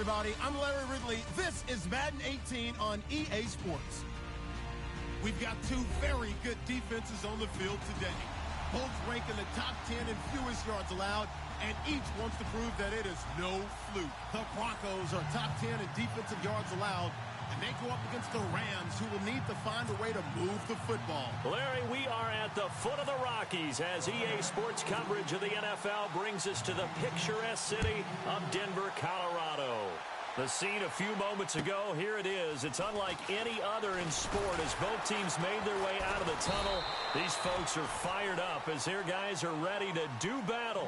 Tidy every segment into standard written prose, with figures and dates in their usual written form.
everybody. I'm Larry Ridley. This is Madden 18 on EA Sports. We've got two very good defenses on the field today. Both rank in the top 10 in fewest yards allowed, and each wants to prove that it is no fluke. The Broncos are top 10 in defensive yards allowed, and they go up against the Rams, who will need to find a way to move the football. Larry, we are at the foot of the Rockies as EA Sports coverage of the NFL brings us to the picturesque city of Denver, Colorado. The scene a few moments ago, here it is. It's unlike any other in sport as both teams made their way out of the tunnel. These folks are fired up as their guys are ready to do battle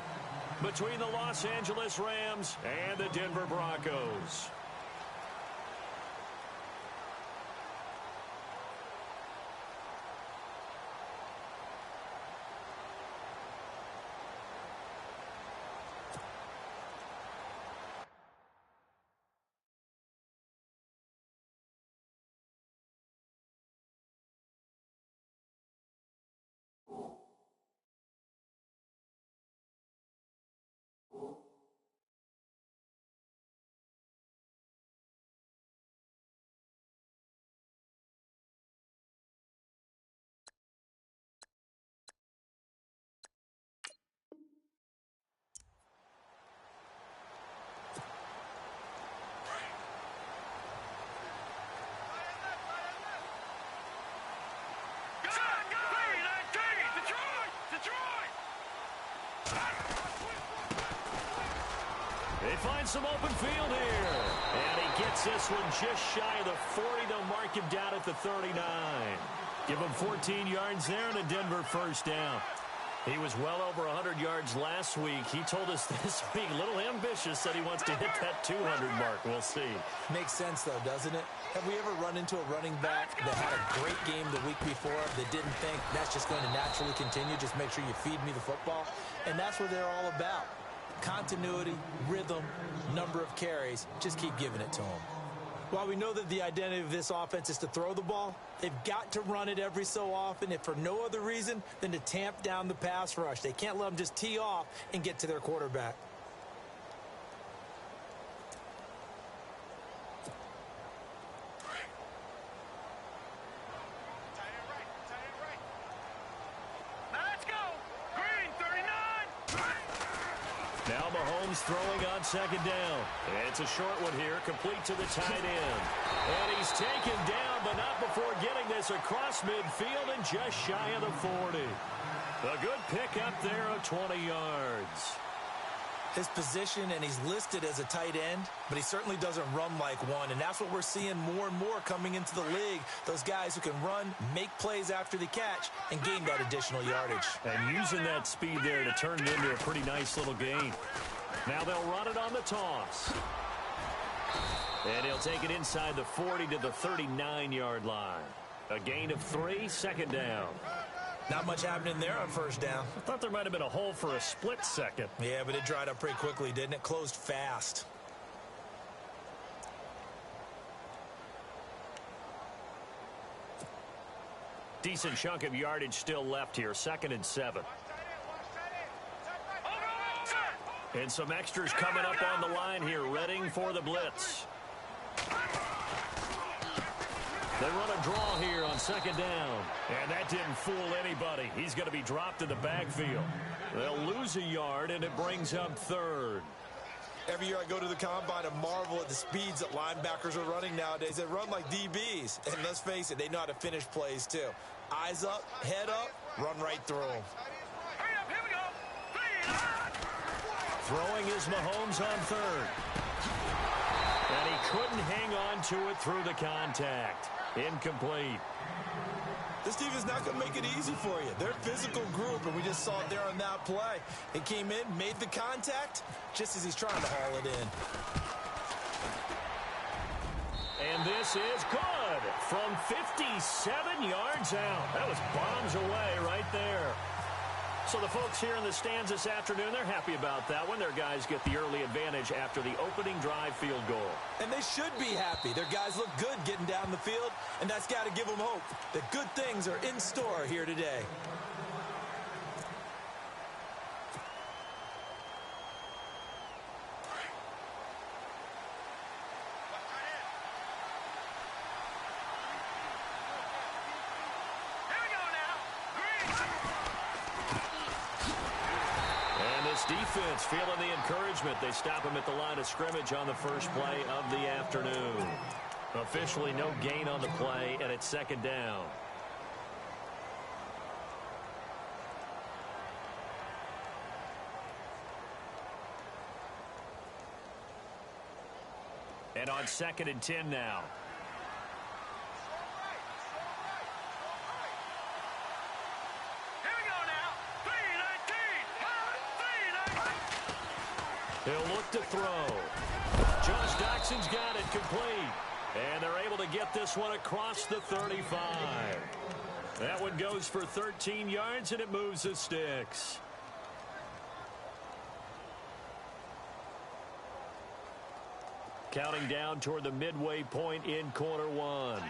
between the Los Angeles Rams and the Denver Broncos. They find some open field here. And he gets this one just shy of the 40. They'll mark him down at the 39. Give him 14 yards there and a Denver first down. He was well over 100 yards last week. He told us this week, a little ambitious, that he wants to hit that 200 mark. We'll see. Makes sense, though, doesn't it? Have we ever run into a running back that had a great game the week before that didn't think that's just going to naturally continue? Just make sure you feed me the football. And that's what they're all about. Continuity, rhythm, number of carries. Just keep giving it to them. While we know that the identity of this offense is to throw the ball, they've got to run it every so often, if for no other reason than to tamp down the pass rush. They can't let them just tee off and get to their quarterback. Now Mahomes throwing on second down. It's a short one here, complete to the tight end. And he's taken down, but not before getting this across midfield and just shy of the 40. A good pickup there of 20 yards. His position, and he's listed as a tight end, but he certainly doesn't run like one, and that's what we're seeing more and more coming into the league. Those guys who can run, make plays after the catch, and gain that additional yardage. And using that speed there to turn it into a pretty nice little gain. Now they'll run it on the toss. And he'll take it inside the 40 to the 39-yard line. A gain of 3, second down. Not much happening there on first down. I thought there might have been a hole for a split second. Yeah, but it dried up pretty quickly, didn't it? Closed fast. Decent chunk of yardage still left here. 2nd and 7. And some extras coming up on the line here, readying for the blitz. They run a draw here on second down. And that didn't fool anybody. He's going to be dropped in the backfield. They'll lose a yard, and it brings up 3rd. Every year I go to the combine and marvel at the speeds that linebackers are running nowadays. They run like DBs. And let's face it, they know how to finish plays too. Eyes up, head up, run right through them. Here we go. Throwing is Mahomes on 3rd. And he couldn't hang on to it through the contact. Incomplete. This defense not going to make it easy for you. They're a physical group, and we just saw it there on that play. He came in, made the contact, just as he's trying to haul it in. And this is good from 57 yards out. That was bombs away right there. So the folks here in the stands this afternoon, they're happy about that one. Their guys get the early advantage after the opening drive field goal. And they should be happy. Their guys look good getting down the field, and that's got to give them hope that good things are in store here today. And this defense feeling the encouragement. They stop him at the line of scrimmage on the first play of the afternoon. Officially no gain on the play, and it's second down. And on 2nd and 10 now. Here we go now. 3-19. He'll look to throw. Josh Doxson's got it complete. And they're able to get this one across the 35. That one goes for 13 yards, and it moves the sticks. Counting down toward the midway point in quarter one. All right,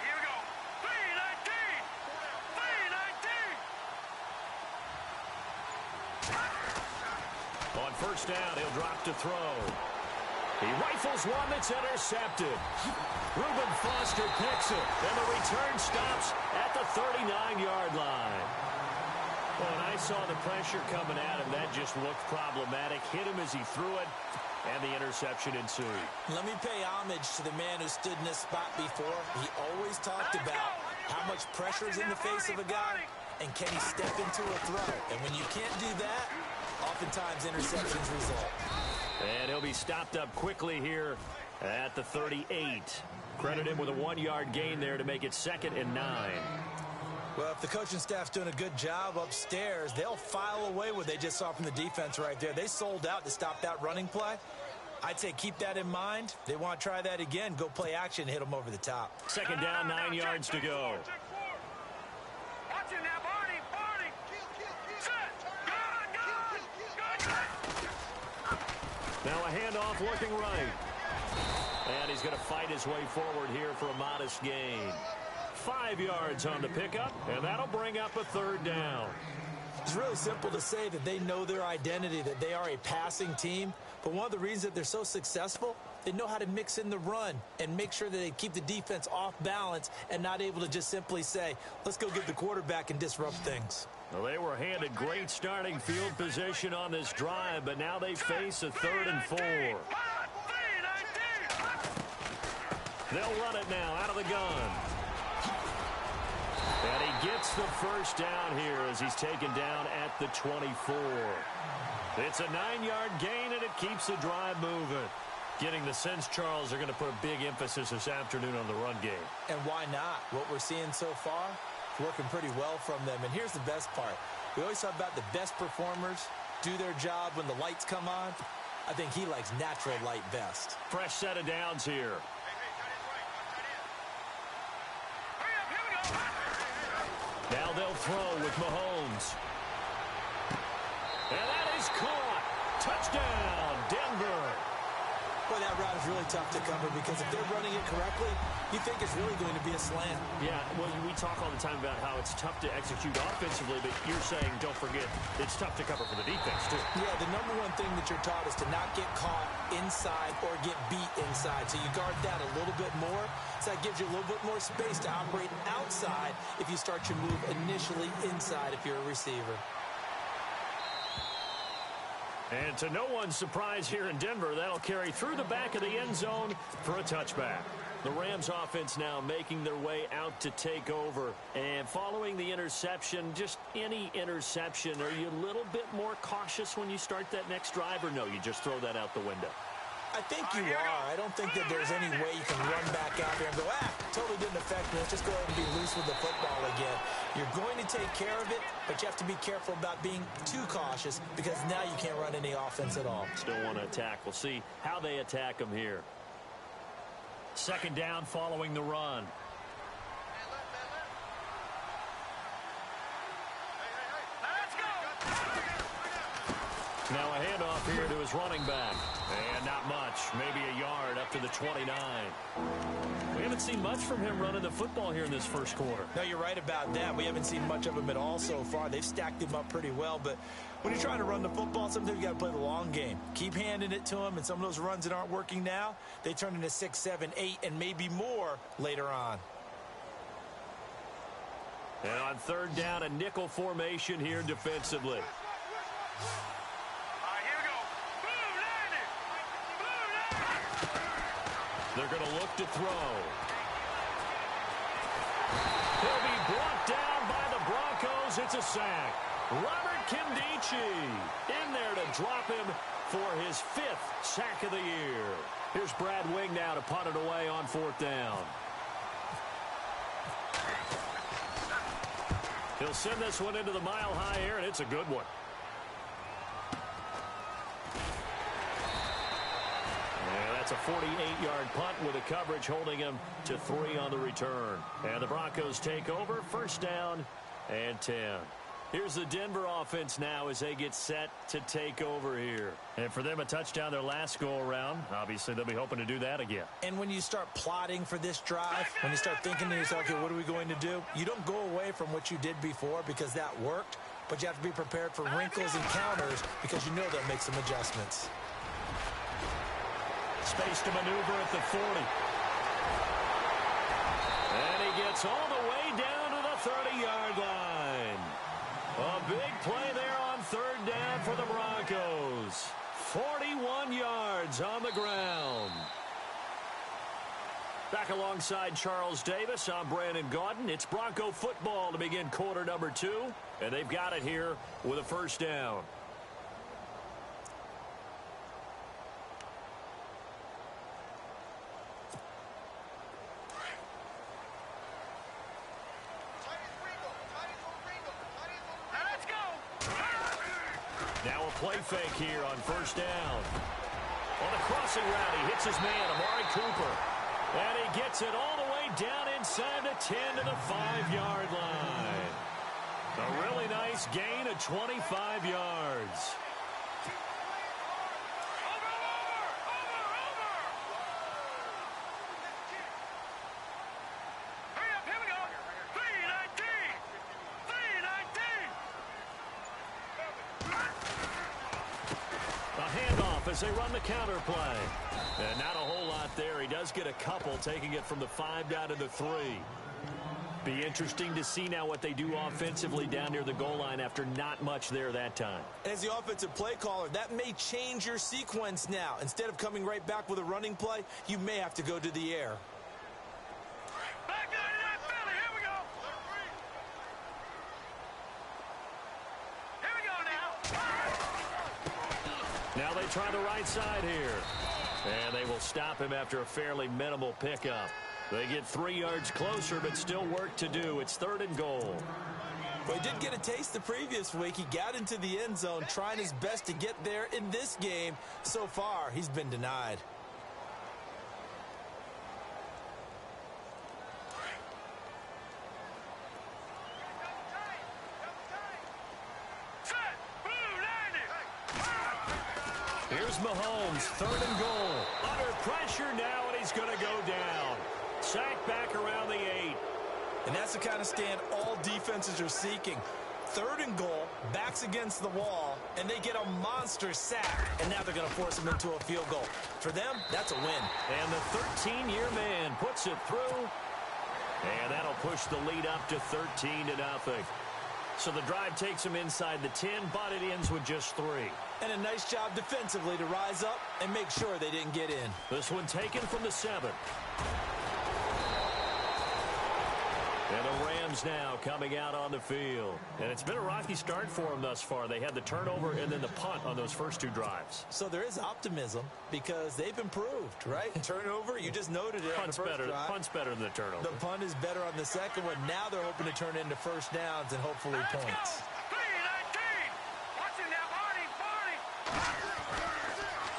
here we go. 3-19. 3-19. On first down, he'll drop to throw. He rifles one that's intercepted. Reuben Foster picks it, and the return stops at the 39-yard line. Well, and I saw the pressure coming at him. That just looked problematic. Hit him as he threw it, and the interception ensued. Let me pay homage to the man who stood in this spot before. He always talked about how much pressure is in the face of a guy, and can he step into a throw. And when you can't do that, oftentimes interceptions result. And he'll be stopped up quickly here at the 38. Credit him with a 1-yard gain there to make it 2nd and 9. Well, if the coaching staff's doing a good job upstairs, they'll file away what they just saw from the defense right there. They sold out to stop that running play. I'd say keep that in mind. They want to try that again. Go play action, hit them over the top. 2nd down, 9 yards to go. Watch it now, Barney. Barney. Set. Good. Now a handoff looking right. And he's going to fight his way forward here for a modest gain. 5 yards on the pickup, and that'll bring up a 3rd down. It's really simple to say that they know their identity, that they are a passing team. But one of the reasons that they're so successful, they know how to mix in the run and make sure that they keep the defense off balance and not able to just simply say, let's go get the quarterback and disrupt things. Well, they were handed great starting field position on this drive, but now they face a 3rd and 4. They'll run it now out of the gun. And he gets the first down here as he's taken down at the 24. It's a 9-yard gain, and it keeps the drive moving. Getting the sense, Charles, they're going to put a big emphasis this afternoon on the run game. And why not? What we're seeing so far is working pretty well from them. And here's the best part. We always talk about the best performers do their job when the lights come on. I think he likes natural light best. Fresh set of downs here. Now they'll throw with Mahomes. And that is caught. Touchdown, Denver. Boy, that route is really tough to cover because if they're running it correctly, you think it's really going to be a slant. Yeah, well, we talk all the time about how it's tough to execute offensively, but you're saying, don't forget, it's tough to cover for the defense, too. Yeah, the number one thing that you're taught is to not get caught inside or get beat inside. So you guard that a little bit more. So that gives you a little bit more space to operate outside if you start your move initially inside if you're a receiver. And to no one's surprise here in Denver, that'll carry through the back of the end zone for a touchback. The Rams offense now making their way out to take over. And following the interception, just any interception, are you a little bit more cautious when you start that next drive, or no, you just throw that out the window? I think you are. I don't think that there's any way you can run back out there and go, totally didn't affect me. Let's just go ahead and be loose with the football again. You're going to take care of it, but you have to be careful about being too cautious because now you can't run any offense at all. Still want to attack. We'll see how they attack them here. 2nd down following the run. Now a handoff here to his running back. And not much. Maybe a yard up to the 29. We haven't seen much from him running the football here in this first quarter. No, you're right about that. We haven't seen much of him at all so far. They've stacked him up pretty well. But when you're trying to run the football, sometimes you got to play the long game. Keep handing it to him. And some of those runs that aren't working now, they turn into 6, 7, 8, and maybe more later on. And on third down, a nickel formation here defensively. All right, here we go. Boom, landed. Boom, landed. They're going to look to throw. He'll be brought down by the Broncos. It's a sack. Robert Kindici in there to drop him for his 5th sack of the year. Here's Brad Wing now to punt it away on 4th down. He'll send this one into the mile-high air, and it's a good one. And that's a 48-yard punt with a coverage holding him to 3 on the return. And the Broncos take over, 1st down and 10. Here's the Denver offense now as they get set to take over here. And for them, a touchdown their last go-around. Obviously, they'll be hoping to do that again. And when you start plotting for this drive, when you start thinking to yourself, okay, what are we going to do? You don't go away from what you did before because that worked, but you have to be prepared for wrinkles and counters because you know they'll make some adjustments. Space to maneuver at the 40. And he gets all the way down to the 30-yard line. A big play there on 3rd down for the Broncos. 41 yards on the ground. Back alongside Charles Davis, I'm Brandon Gaudin. It's Bronco football to begin quarter number 2. And they've got it here with a 1st down. Now a play fake here on 1st down. On a crossing route, he hits his man, Amari Cooper. And he gets it all the way down inside the 10 to the 5-yard line. A really nice gain of 25 yards. As they run the counter play. And not a whole lot there. He does get a couple, taking it from the 5 down to the 3. Be interesting to see now what they do offensively down near the goal line after not much there that time. As the offensive play caller, that may change your sequence now. Instead of coming right back with a running play, you may have to go to the air. Back down to that Philly. Here we go. Here we go now. Now they try the right side here. And they will stop him after a fairly minimal pickup. They get 3 yards closer, but still work to do. It's 3rd and goal. Well, he did get a taste the previous week. He got into the end zone, trying his best to get there in this game. So far, he's been denied. Here's Mahomes, 3rd and goal. Under pressure now, and he's going to go down. Sack back around the 8. And that's the kind of stand all defenses are seeking. 3rd and goal, backs against the wall, and they get a monster sack. And now they're going to force him into a field goal. For them, that's a win. And the 13-year man puts it through. And that'll push the lead up to 13-0. So the drive takes him inside the 10, but it ends with just 3. And a nice job defensively to rise up and make sure they didn't get in. This one taken from the 7. And the Rams now coming out on the field. And it's been a rocky start for them thus far. They had the turnover and then the punt on those first 2 drives. So there is optimism because they've improved, right? Turnover, you just noted it on the first drive. Punt's better than the turnover. The punt is better on the second one. Now they're hoping to turn it into 1st downs and hopefully points.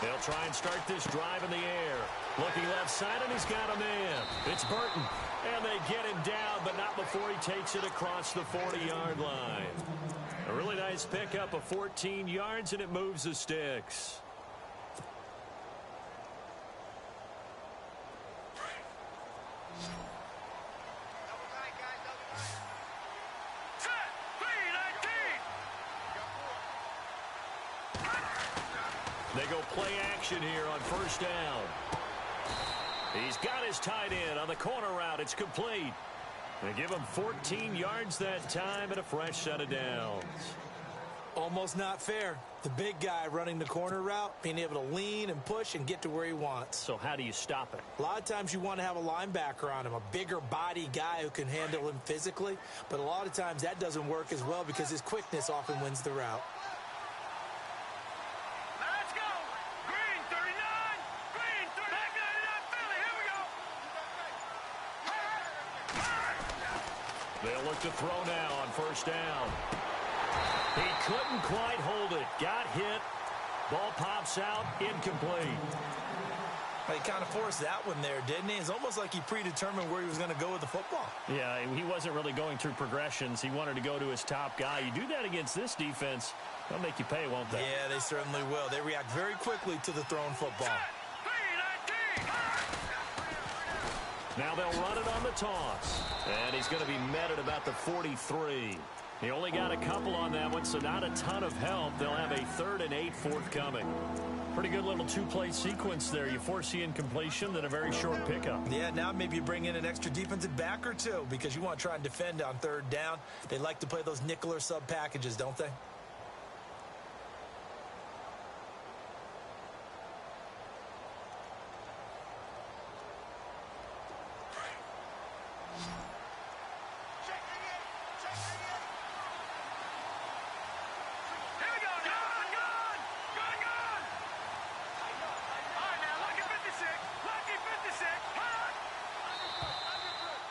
They'll try and start this drive in the air. Looking left side, and he's got a man. It's Burton. And they get him down, but not before he takes it across the 40-yard line. A really nice pickup of 14 yards, and it moves the sticks. They go play action here on 1st down. He's got his tight end on the corner route. It's complete. They give him 14 yards that time and a fresh set of downs. Almost not fair. The big guy running the corner route, being able to lean and push and get to where he wants. So how do you stop it? A lot of times you want to have a linebacker on him, a bigger body guy who can handle him physically. But a lot of times that doesn't work as well because his quickness often wins the route. Let's go. Green 39. Green 39. Philly. Here we go. They'll look to throw now on first down. He couldn't quite hold it. Got hit. Ball pops out. Incomplete. He kind of forced that one there, didn't he? It's almost like he predetermined where he was going to go with the football. Yeah, he wasn't really going through progressions. He wanted to go to his top guy. You do that against this defense, they'll make you pay, won't they? Yeah, they certainly will. They react very quickly to the thrown football. Now they'll run it on the toss. And he's going to be met at about the 43. He only got a couple on that one, so not a ton of help. They'll have a 3rd and 8 forthcoming. Pretty good little two-play sequence there. You force the incompletion, then a very short pickup. Yeah, now maybe you bring in an extra defensive back or two because you want to try and defend on 3rd down. They like to play those nickel or sub packages, don't they?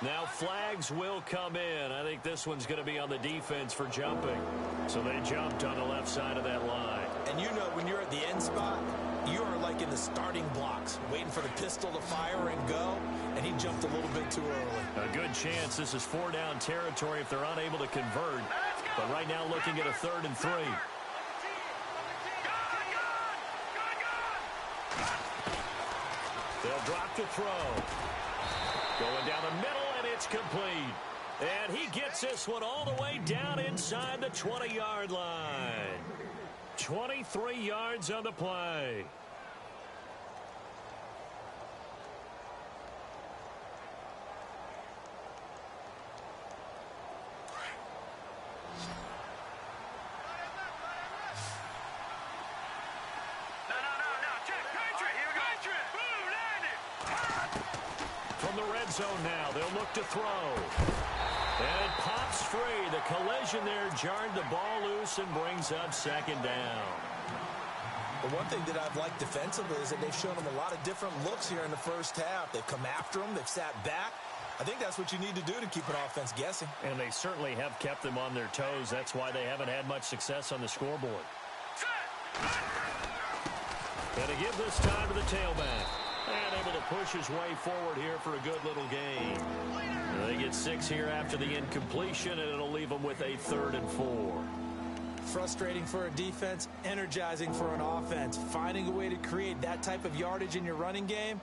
Now flags will come in. I think this one's going to be on the defense for jumping. So they jumped on the left side of that line. And you know when you're at the end spot, you are like in the starting blocks, waiting for the pistol to fire and go, and he jumped a little bit too early. A good chance this is 4-down territory if they're unable to convert. But right now looking at a 3rd and 3. They'll drop to throw. Going down the middle, and it's complete. And he gets this one all the way down inside the 20-yard line. 23 yards on the play. From the red zone now, they'll look to throw. And it pops free. The collision there jarred the ball loose and brings up 2nd down. The one thing that I've liked defensively is that they've shown them a lot of different looks here in the first half. They've come after them. They've sat back. I think that's what you need to do to keep an offense guessing. And they certainly have kept them on their toes. That's why they haven't had much success on the scoreboard. And to give this time to the tailback. And able to push his way forward here for a good little gain. They get 6 here after the incompletion, and it'll leave them with a 3rd and 4. Frustrating for a defense, energizing for an offense. Finding a way to create that type of yardage in your running game,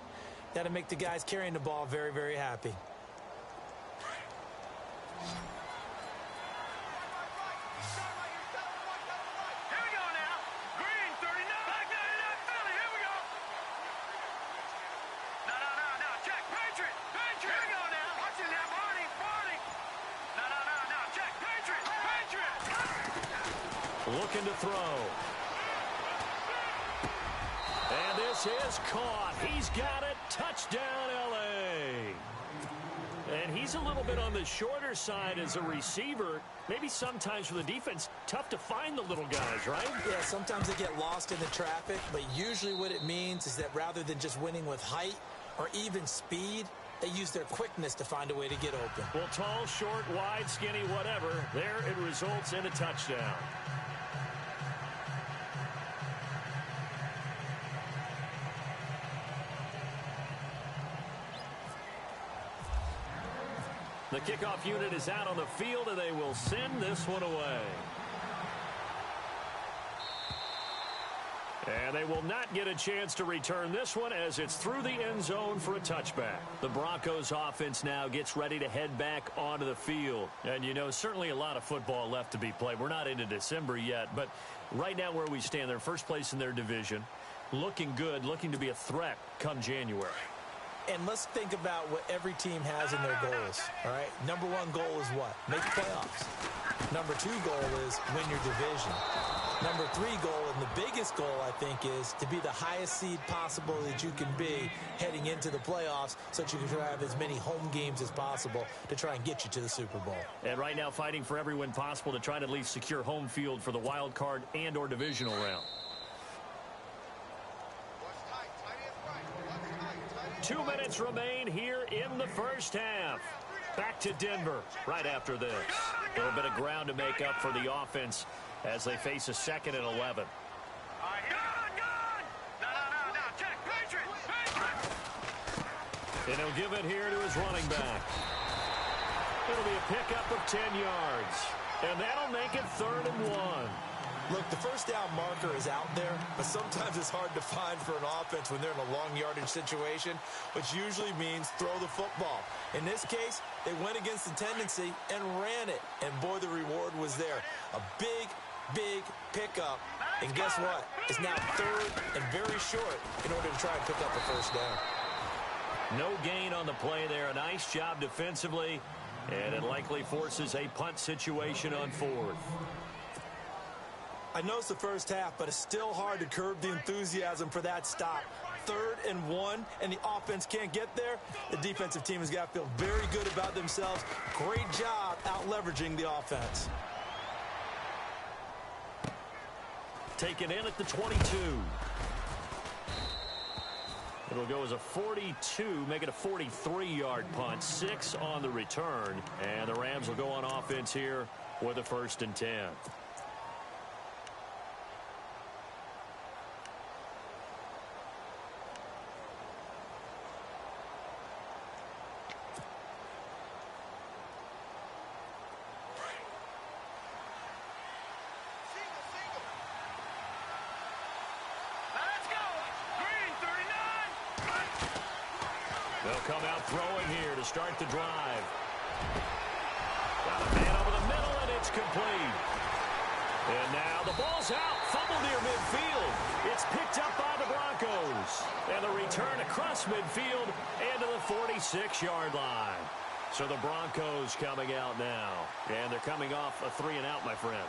that'll make the guys carrying the ball very, very happy. Looking to throw. And this is caught. He's got it. Touchdown, L.A. And he's a little bit on the shorter side as a receiver. Maybe sometimes for the defense, tough to find the little guys, right? Yeah, sometimes they get lost in the traffic, but usually what it means is that rather than just winning with height or even speed, they use their quickness to find a way to get open. Well, tall, short, wide, skinny, whatever, there it results in a touchdown. The kickoff unit is out on the field, and they will send this one away. And they will not get a chance to return this one as it's through the end zone for a touchback. The Broncos offense now gets ready to head back onto the field. And, you know, certainly a lot of football left to be played. We're not into December yet, but right now where we stand, they're first place in their division. Looking good, looking to be a threat come January. And let's think about what every team has in their goals, all right? Number one goal is what? Make the playoffs. Number two goal is win your division. Number three goal, and the biggest goal, I think, is to be the highest seed possible that you can be heading into the playoffs so that you can have as many home games as possible to try and get you to the Super Bowl. And right now fighting for every win possible to try to at least secure home field for the wild card and or divisional round. 2 minutes remain here in the first half. Back to Denver right after this. A little bit of ground to make up for the offense as they face a 2nd and 11. And he'll give it here to his running back. It'll be a pickup of 10 yards. And that'll make it 3rd and 1. Look, the first down marker is out there, but sometimes it's hard to find for an offense when they're in a long yardage situation, which usually means throw the football. In this case, they went against the tendency and ran it. And boy, the reward was there. A big pickup. And guess what? It's now 3rd and very short in order to try and pick up a first down. No gain on the play there. A nice job defensively. And it likely forces a punt situation on 4th. I know it's the first half, but it's still hard to curb the enthusiasm for that stop. 3rd and 1, and the offense can't get there. The defensive team has got to feel very good about themselves. Great job out leveraging the offense. Taken in at the 22. It'll go as a 42, make it a 43-yard punt. 6 on the return, and the Rams will go on offense here with a 1st and 10. They'll come out throwing here to start the drive. Got a man over the middle, and it's complete. And now the ball's out. Fumble near midfield. It's picked up by the Broncos. And the return across midfield and to the 46-yard line. So the Broncos coming out now. And they're coming off a 3-and-out, my friend.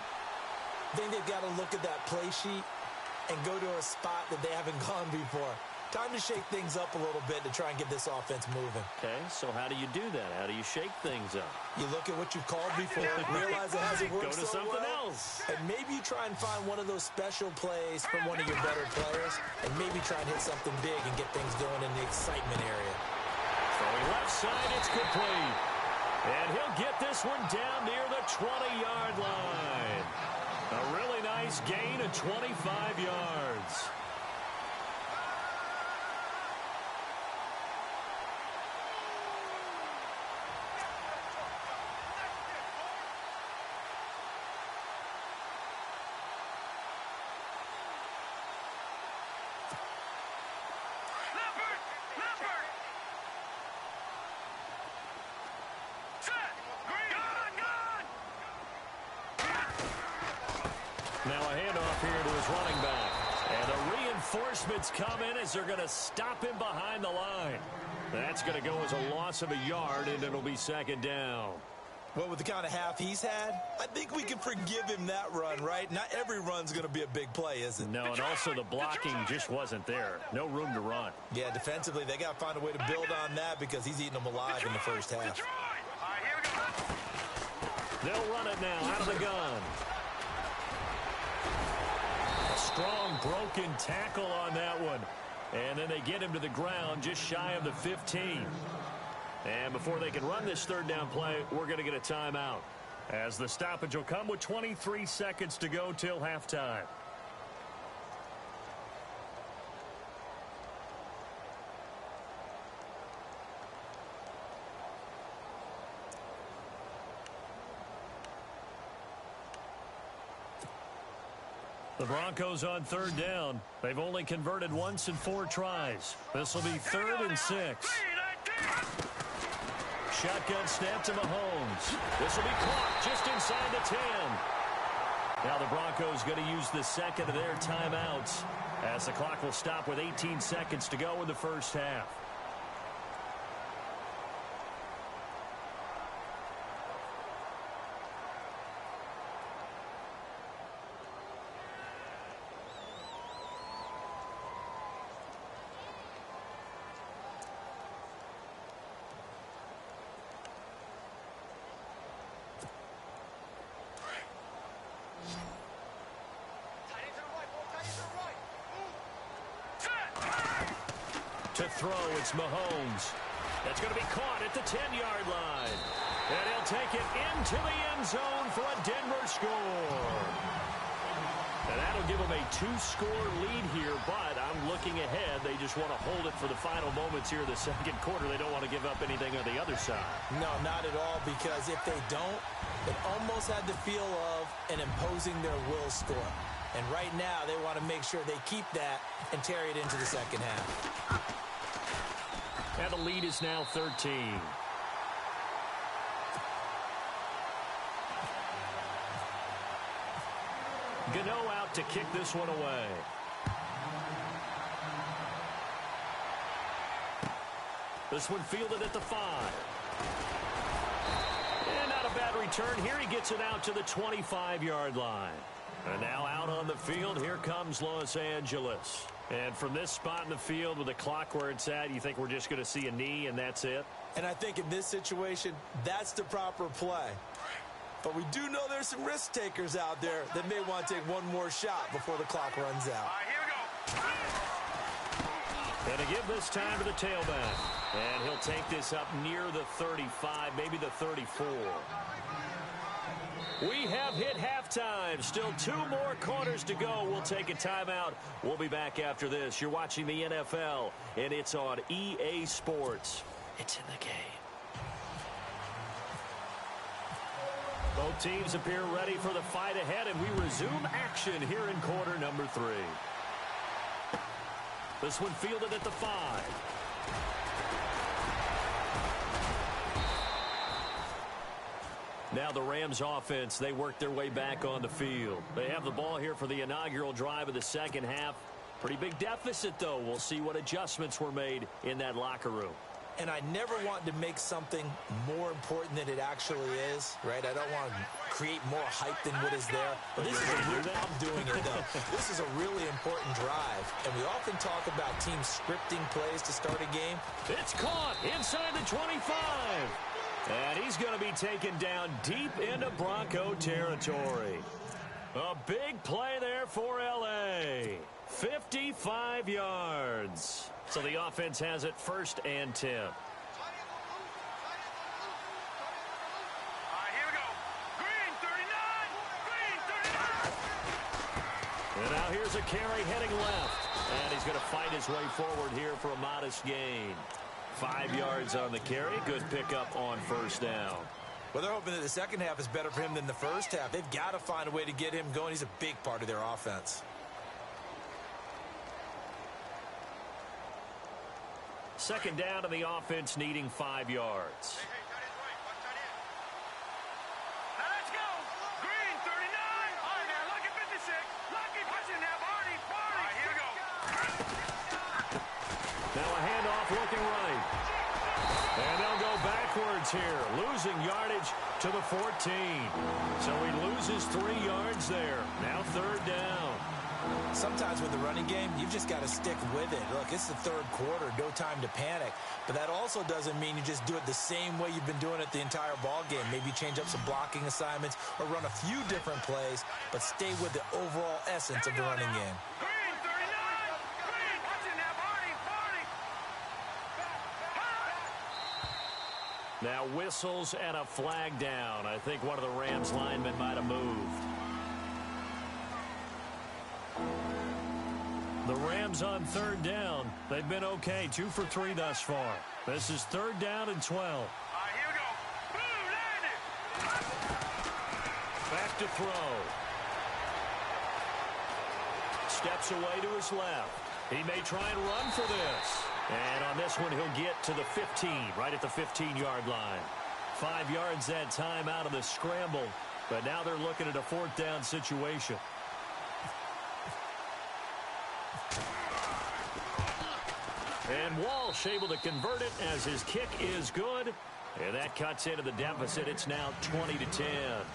I think they've got to look at that play sheet and go to a spot that they haven't gone before. Time to shake things up a little bit to try and get this offense moving. Okay, so how do you do that? How do you shake things up? You look at what you've called before, realize it hasn't worked Go to so something well, else. and maybe you try and find one of those special plays from one of your better players, and maybe try and hit something big and get things going in the excitement area. Throwing left side, it's complete. And he'll get this one down near the 20-yard line. A really nice gain of 25 yards. Now a handoff here to his running back. And the reinforcements come in as they're going to stop him behind the line. That's going to go as a loss of a yard, and it'll be 2nd down. Well, with the kind of half he's had, I think we can forgive him that run, right? Not every run's going to be a big play, is it? No, and also the blocking just wasn't there. No room to run. Yeah, defensively, they got to find a way to build on that because he's eating them alive in the first half. They'll run it now out of the gun. A strong broken tackle on that one. And then they get him to the ground just shy of the 15. And before they can run this 3rd down play, we're going to get a timeout, as the stoppage will come with 23 seconds to go till halftime. The Broncos on 3rd down. They've only converted once in 4 tries. This will be 3rd and 6. Shotgun snap to Mahomes. This will be caught just inside the 10. Now the Broncos going to use the 2nd of their timeouts as the clock will stop with 18 seconds to go in the first half. throw. It's Mahomes. That's going to be caught at the 10-yard line. And he'll take it into the end zone for a Denver score. And that'll give them a 2-score lead here, but I'm looking ahead. They just want to hold it for the final moments here in the second quarter. They don't want to give up anything on the other side. No, not at all, because if they don't, it almost had the feel of an imposing their will score. And right now, they want to make sure they keep that and carry it into the second half. And the lead is now 13. Gano out to kick this one away. This one fielded at the 5. And not a bad return here. He gets it out to the 25-yard line. And now out on the field, here comes Los Angeles. And from this spot in the field with the clock where it's at, you think we're just going to see a knee and that's it? And I think in this situation, that's the proper play. But we do know there's some risk takers out there that may want to take one more shot before the clock runs out. All right, here we go. And to give this time to the tailback. And he'll take this up near the 35, maybe the 34. We have hit halftime. Still 2 more quarters to go. We'll take a timeout. We'll be back after this. You're watching the NFL, and it's on EA Sports. It's in the game. Both teams appear ready for the fight ahead, and we resume action here in quarter number 3. This one fielded at the 5. Now the Rams offense, they work their way back on the field. They have the ball here for the inaugural drive of the second half. Pretty big deficit, though. We'll see what adjustments were made in that locker room. And I never want to make something more important than it actually is, right? I don't want to create more hype than what is there. But this is I'm doing it, though. This is a really important drive. And we often talk about teams scripting plays to start a game. It's caught inside the 25. And he's going to be taken down deep into Bronco territory. A big play there for L.A. 55 yards. So the offense has it 1st and 10. All right, here we go. Green 39. Green 39. And now here's a carry heading left. And he's going to fight his way forward here for a modest gain. 5 yards on the carry. Good pickup on 1st down. Well, they're hoping that the second half is better for him than the first half. They've got to find a way to get him going. He's a big part of their offense. Second down to the offense, needing 5 yards. Hey, tight end right. Watch tight end. Now let's go. Green 39. All right, now lucky 56. Lucky pushing now. Barney. All right, here we go. Now a handoff looking right. And they'll go backwards here, losing yardage to the 14. So he loses 3 yards there. Now 3rd down. Sometimes with the running game, you've just got to stick with it. Look, it's the 3rd quarter, no time to panic. But that also doesn't mean you just do it the same way you've been doing it the entire ball game. Maybe change up some blocking assignments or run a few different plays, but stay with the overall essence of the running game. Green 39. Green pushing now. Barney. Now whistles and a flag down. I think one of the Rams linemen might have moved. The Rams on 3rd down. They've been okay, 2 for 3 thus far. This is 3rd down and 12. All right, here we go. Boom, landed. Back to throw. Steps away to his left. He may try and run for this. And on this one, he'll get to the 15, right at the 15-yard line. 5 yards that time out of the scramble. But now they're looking at a 4th down situation. And Walsh able to convert it as his kick is good. And that cuts into the deficit. It's now 20-10.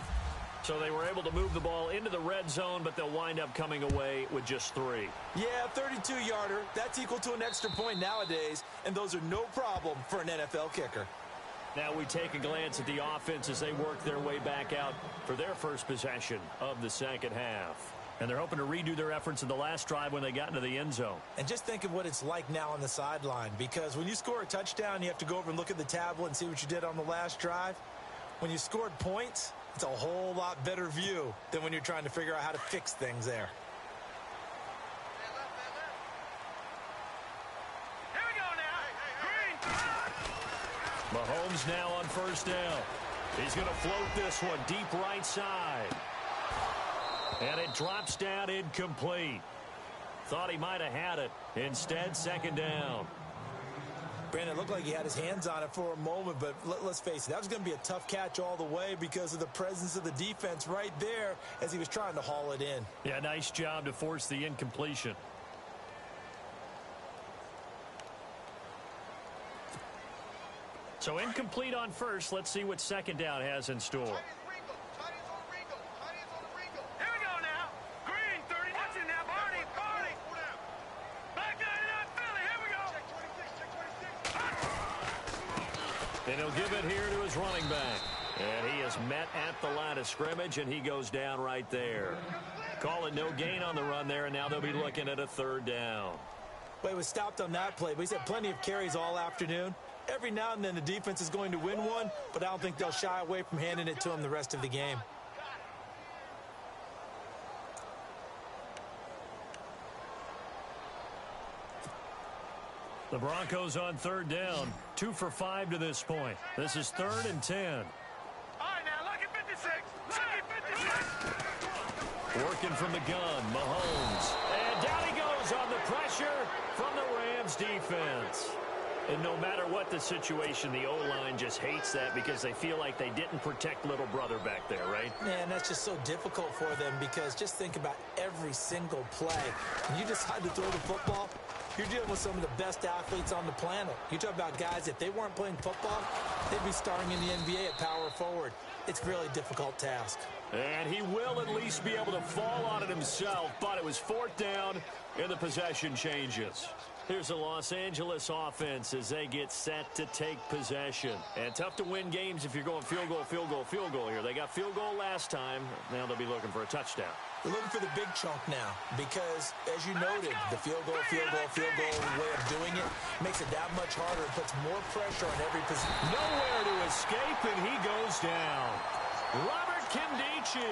So they were able to move the ball into the red zone, but they'll wind up coming away with just 3. Yeah, 32-yarder. That's equal to an extra point nowadays, and those are no problem for an NFL kicker. Now we take a glance at the offense as they work their way back out for their first possession of the second half. And they're hoping to redo their efforts in the last drive when they got into the end zone. And just think of what it's like now on the sideline, because when you score a touchdown, you have to go over and look at the tablet and see what you did on the last drive. When you scored points, it's a whole lot better view than when you're trying to figure out how to fix things there. Here we go now. Green. Mahomes now on first down. He's going to float this one deep right side. And it drops down incomplete. Thought he might have had it. Instead, second down. Brandon, it looked like he had his hands on it for a moment, but let's face it, that was going to be a tough catch all the way because of the presence of the defense right there as he was trying to haul it in. Yeah, nice job to force the incompletion. So incomplete on first. Let's see what second down has in store. And he'll give it here to his running back. And he is met at the line of scrimmage, and he goes down right there. Call it no gain on the run there, and now they'll be looking at a third down. Well, he was stopped on that play, but he's had plenty of carries all afternoon. Every now and then the defense is going to win one, but I don't think they'll shy away from handing it to him the rest of the game. The Broncos on third down, 2 for 5 to this point. This is 3rd and 10. All right, now, lucky 56. Lucky 56. Working from the gun, Mahomes. And down he goes on the pressure from the Rams defense. And no matter what the situation, the O-line just hates that because they feel like they didn't protect little brother back there, right? Man, that's just so difficult for them because just think about every single play. When you decide to throw the football, you're dealing with some of the best athletes on the planet. You talk about guys, if they weren't playing football, they'd be starting in the NBA at power forward. It's a really difficult task. And he will at least be able to fall on it himself, but it was 4th down, and the possession changes. Here's the Los Angeles offense as they get set to take possession. And tough to win games if you're going field goal, field goal, field goal here. They got field goal last time. Now they'll be looking for a touchdown. They're looking for the big chunk now because, as you noted, the field goal way of doing it makes it that much harder. It puts more pressure on every position. Nowhere to escape, and he goes down. Robert Kindici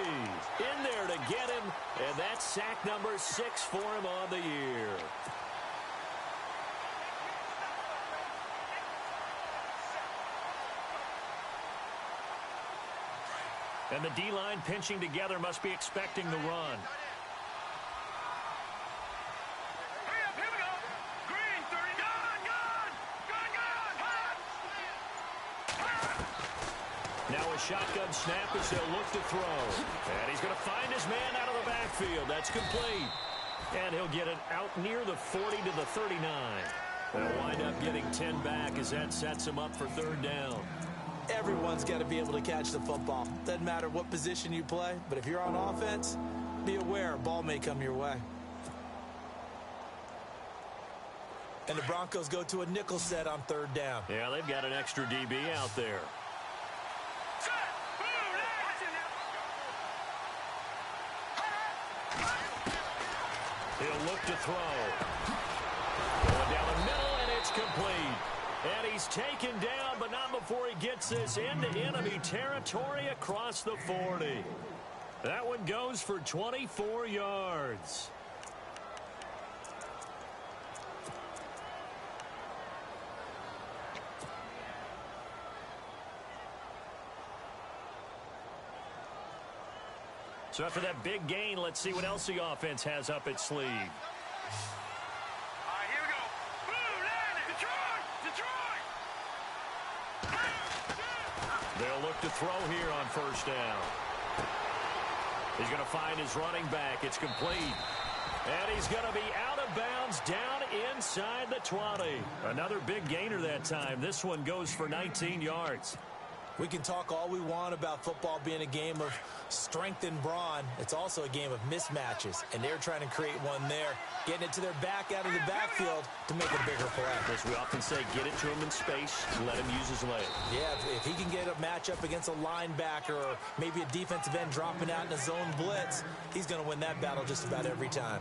in there to get him, and that's sack number 6 for him on the year. And the D-line pinching together must be expecting the run. Hurry up, here we go. Green, 30. Gun. Now a shotgun snap as they'll look to throw. And he's going to find his man out of the backfield. That's complete. And he'll get it out near the 40 to the 39. They'll wind up getting 10 back as that sets him up for 3rd down. Everyone's got to be able to catch the football. Doesn't matter what position you play, but if you're on offense, be aware a ball may come your way. And the Broncos go to a nickel set on 3rd down. Yeah, they've got an extra DB out there. Set. Boom. He'll look to throw. Going down the middle, and it's complete. And he's taken down, but not before he gets this into enemy territory across the 40. That one goes for 24 yards. So after that big gain, let's see what else the offense has up its sleeve. They'll look to throw here on 1st down. He's going to find his running back. It's complete. And he's going to be out of bounds down inside the 20. Another big gainer that time. This one goes for 19 yards. We can talk all we want about football being a game of strength and brawn. It's also a game of mismatches, and they're trying to create one there, getting it to their back out of the backfield to make a bigger play. As we often say, get it to him in space, let him use his leg. Yeah, if he can get a matchup against a linebacker or maybe a defensive end dropping out in a zone blitz, he's going to win that battle just about every time.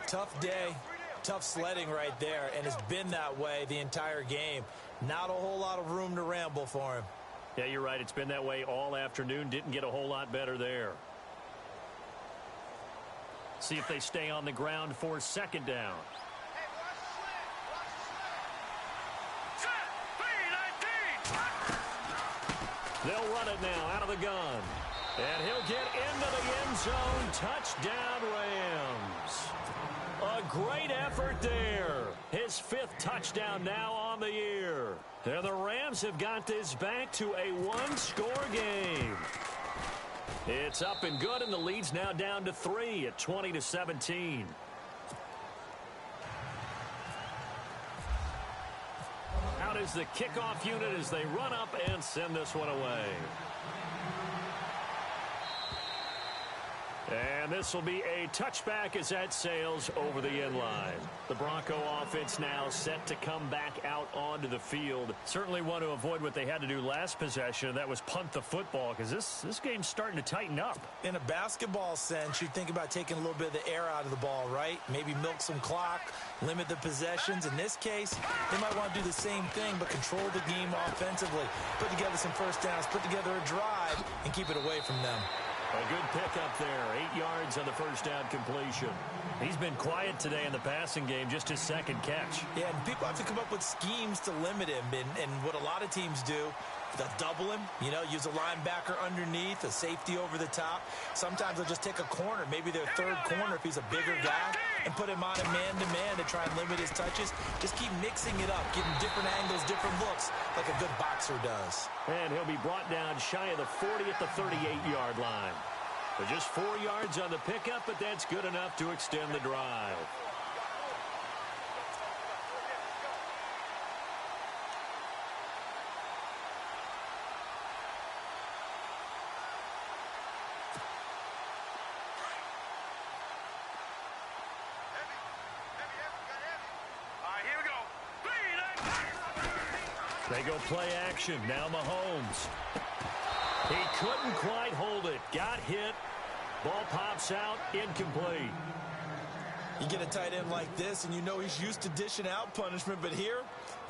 Tough day, tough sledding right there, and it's been that way the entire game. Not a whole lot of room to ramble for him. Yeah, you're right. It's been that way all afternoon. Didn't get a whole lot better there. See if they stay on the ground for second down. They'll run it now out of the gun. And he'll get into the end zone. Touchdown, Rams. A great effort there. His 5th touchdown now on the year. And the Rams have got this back to a one-score game. It's up and good, and the lead's now down to 3 at 20-17. Out is the kickoff unit as they run up and send this one away. And this will be a touchback as that sails over the end line. The Bronco offense now set to come back out onto the field. Certainly want to avoid what they had to do last possession, and that was punt the football, because this game's starting to tighten up. In a basketball sense, you think about taking a little bit of the air out of the ball, right? Maybe milk some clock, limit the possessions. In this case, they might want to do the same thing, but control the game offensively. Put together some first downs, put together a drive, and keep it away from them. A good pickup there. 8 yards on the first down completion. He's been quiet today in the passing game, just his 2nd catch. Yeah, and people have to come up with schemes to limit him. And what a lot of teams do, they'll double him, use a linebacker underneath, a safety over the top. Sometimes they'll just take a corner, maybe their 3rd corner if he's a bigger guy, and put him on a man-to-man to try and limit his touches. Just keep mixing it up, getting different angles, different looks, like a good boxer does. And he'll be brought down shy of the 40 at the 38-yard line. But just 4 yards on the pickup, but that's good enough to extend the drive. They go play action. Now Mahomes. He couldn't quite hold it. Got hit. Ball pops out. Incomplete. You get a tight end like this, and he's used to dishing out punishment, but here,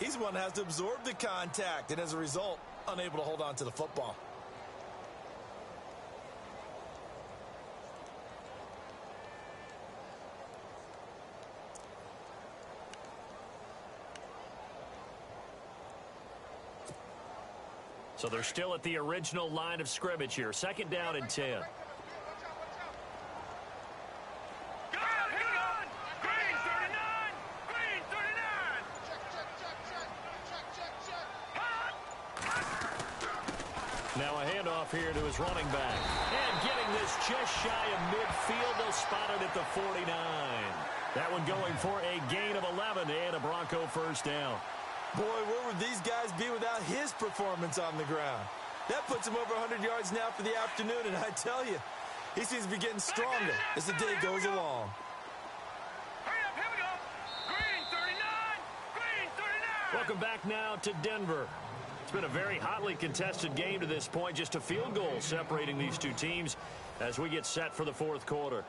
he's the one that has to absorb the contact, and as a result, unable to hold on to the football. So they're still at the original line of scrimmage here. 2nd down and 10. Now a handoff here to his running back. And getting this just shy of midfield. They'll spot it at the 49. That one going for a gain of 11 and a Bronco first down. Boy, where would these guys be without his performance on the ground? That puts him over 100 yards now for the afternoon, and I tell you, he seems to be getting stronger as the day goes along. Hurry up, here we go. Green 39, green 39. Welcome back now to Denver. It's been a very hotly contested game to this point. Just a field goal separating these two teams as we get set for the 4th quarter.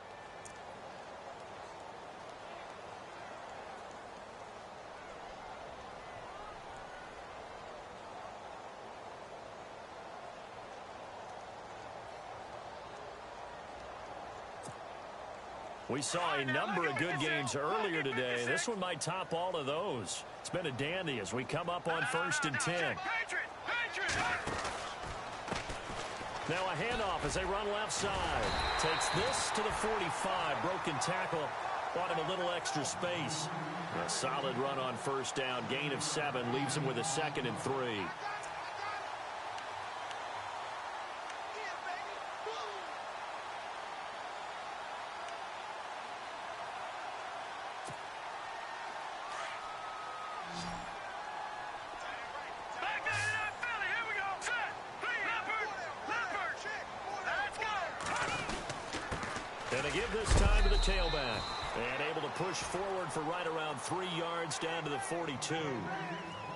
We saw a number of good games earlier today. This one might top all of those. It's been a dandy as we come up on 1st and 10. Now a handoff as they run left side. Takes this to the 45. Broken tackle. Bought him a little extra space. A solid run on 1st down. Gain of 7. Leaves him with a 2nd and 3. Back 99 Philly, here we go. Set, 3, And they give this time to the tailback. And able to push forward for right around 3 yards down to the 42.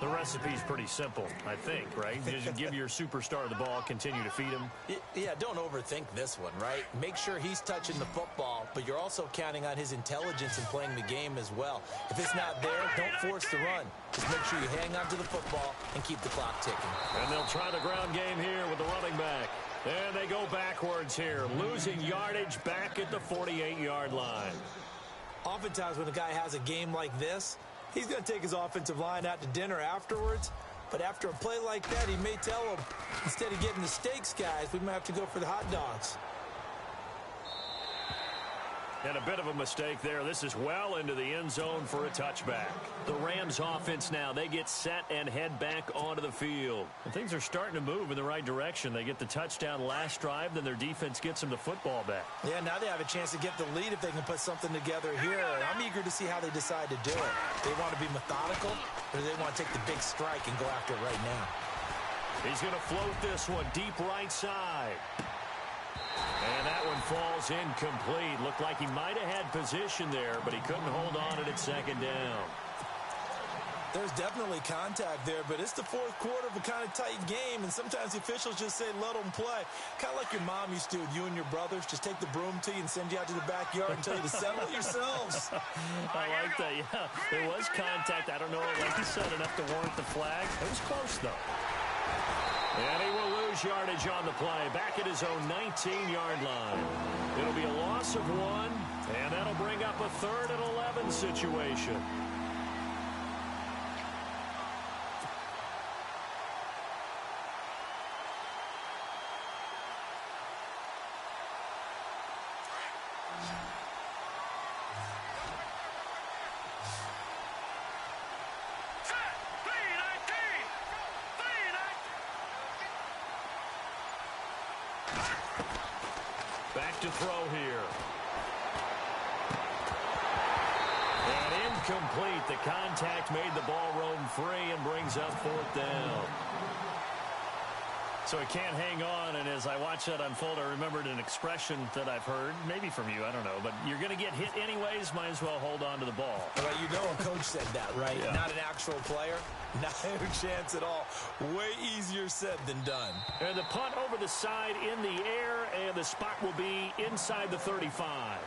The recipe's pretty simple, I think, right? You just give your superstar the ball, continue to feed him. Yeah, don't overthink this one, right? Make sure he's touching the football, but you're also counting on his intelligence in playing the game as well. If it's not there, don't force the run. Just make sure you hang on to the football and keep the clock ticking. And they'll try the ground game here with the running back. And they go backwards here, losing yardage back at the 48-yard line. Oftentimes when a guy has a game like this, he's going to take his offensive line out to dinner afterwards. But after a play like that, he may tell them, instead of getting the steaks, guys, we might have to go for the hot dogs. And a bit of a mistake there. This is well into the end zone for a touchback. The Rams offense now, they get set and head back onto the field. And things are starting to move in the right direction. They get the touchdown last drive, then their defense gets them the football back. Yeah, now they have a chance to get the lead if they can put something together here. And I'm eager to see how they decide to do it. They want to be methodical, or they want to take the big strike and go after it right now. He's going to float this one deep right side. And that one falls incomplete. Looked like he might have had position there, but he couldn't hold on to it at second down. There's definitely contact there, but it's the fourth quarter of a kind of tight game, and sometimes the officials just say, let them play. Kind of like your mom used to with you and your brothers. Just take the broom to you and send you out to the backyard and tell you to settle it yourselves. I like that, yeah. There was contact. I don't know, like you said, enough to warrant the flag. It was close, though. And he will lose yardage on the play, back at his own 19-yard line. It'll be a loss of 1, and that'll bring up a 3rd and 11 situation. Back to throw here. And incomplete. The contact made the ball roam free and brings up 4th down. So he can't hang on, and as I watch that unfold, I remembered an expression that I've heard, maybe from you, I don't know, but you're going to get hit anyways, might as well hold on to the ball. Well, you know a coach said that, right? Yeah. Not an actual player. Not a chance at all. Way easier said than done. And the punt over the side in the air, and the spot will be inside the 35.